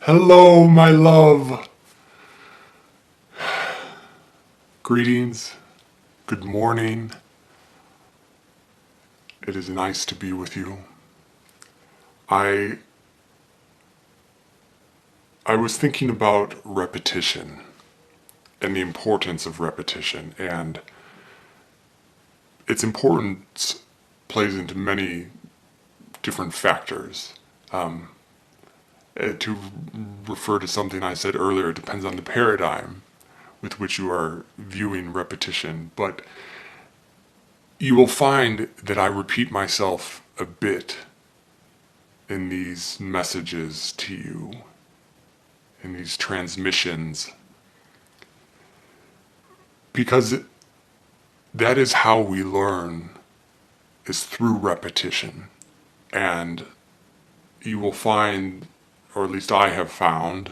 Hello, my love. Greetings. Good morning. It is nice to be with you. I I was thinking about repetition and the importance of repetition, and its importance plays into many different factors. To refer to something I said earlier, it depends on the paradigm with which you are viewing repetition, but you will find that I repeat myself a bit in these messages to you, in these transmissions, because that is how we learn, is through repetition. And you will find, or at least I have found,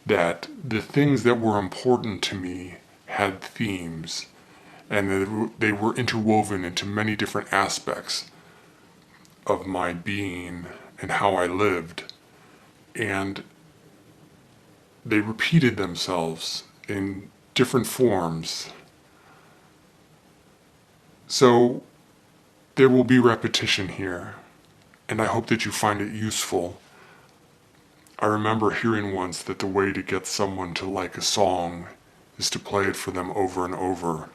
that the things that were important to me had themes, and they were interwoven into many different aspects of my being and how I lived. And they repeated themselves in different forms. So there will be repetition here, and I hope that you find it useful. I remember hearing once that the way to get someone to like a song is to play it for them over and over.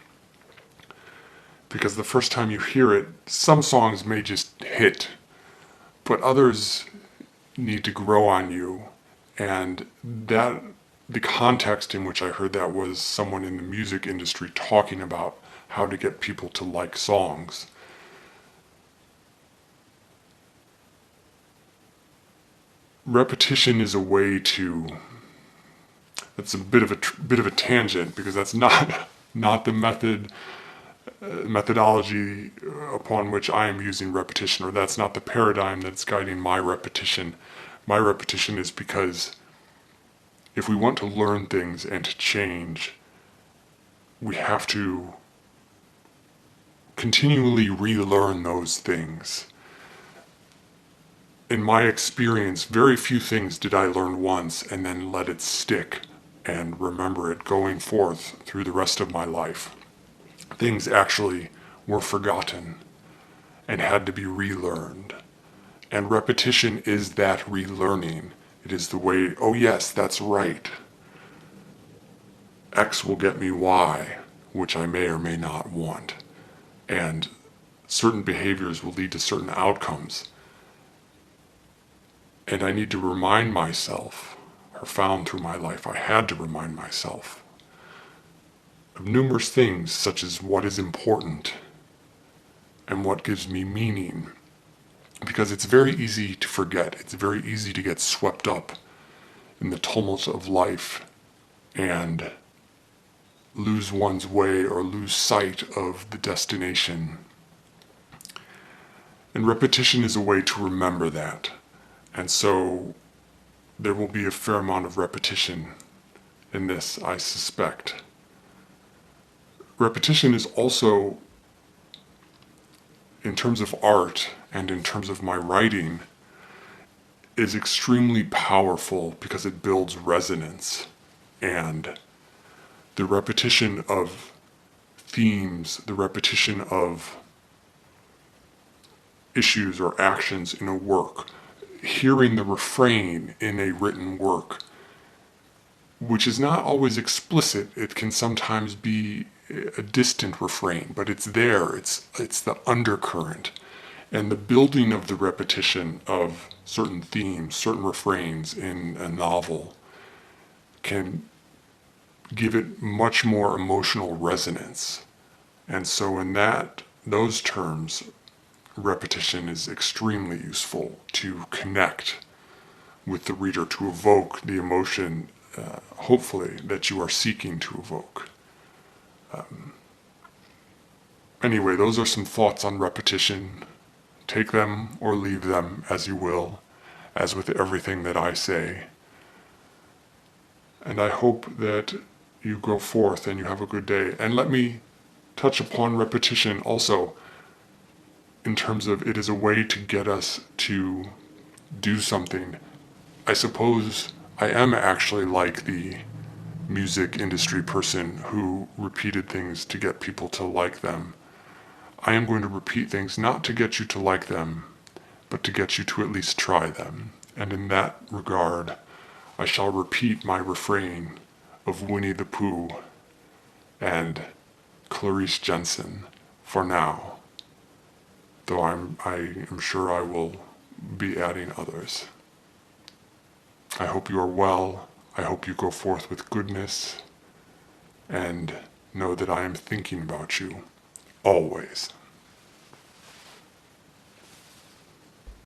Because the first time you hear it, some songs may just hit, but others need to grow on you. And that the context in which I heard that was someone in the music industry talking about how to get people to like songs. Repetition is a way to, it's a bit of a tangent, because that's not the methodology upon which I am using repetition, or that's not the paradigm that's guiding my repetition. My repetition is because if we want to learn things and to change, we have to continually relearn those things. In my experience, very few things did I learn once and then let it stick and remember it going forth through the rest of my life. Things actually were forgotten and had to be relearned. And repetition is that relearning. It is the way, oh yes, that's right. X will get me Y, which I may or may not want. And certain behaviors will lead to certain outcomes. And I need to remind myself, or found through my life, I had to remind myself of numerous things, such as what is important and what gives me meaning. Because it's very easy to forget. It's very easy to get swept up in the tumult of life and lose one's way or lose sight of the destination. And repetition is a way to remember that. And so there will be a fair amount of repetition in this, I suspect. Repetition is also, in terms of art and in terms of my writing, is extremely powerful because it builds resonance. And the repetition of themes, the repetition of issues or actions in a work, hearing the refrain in a written work, which is not always explicit. It can sometimes be a distant refrain, but it's there. It's the undercurrent. And the building of the repetition of certain themes, certain refrains in a novel can give it much more emotional resonance. And so in those terms, repetition is extremely useful to connect with the reader, to evoke the emotion, hopefully, that you are seeking to evoke. Anyway, those are some thoughts on repetition. Take them or leave them as you will, as with everything that I say. And I hope that you go forth and you have a good day. And let me touch upon repetition also, in terms of it is a way to get us to do something. I suppose I am actually like the music industry person who repeated things to get people to like them. I am going to repeat things not to get you to like them, but to get you to at least try them. And in that regard, I shall repeat my refrain of Winnie the Pooh and Clarice Jensen for now, though I am sure I will be adding others. I hope you are well. I hope you go forth with goodness, and know that I am thinking about you always.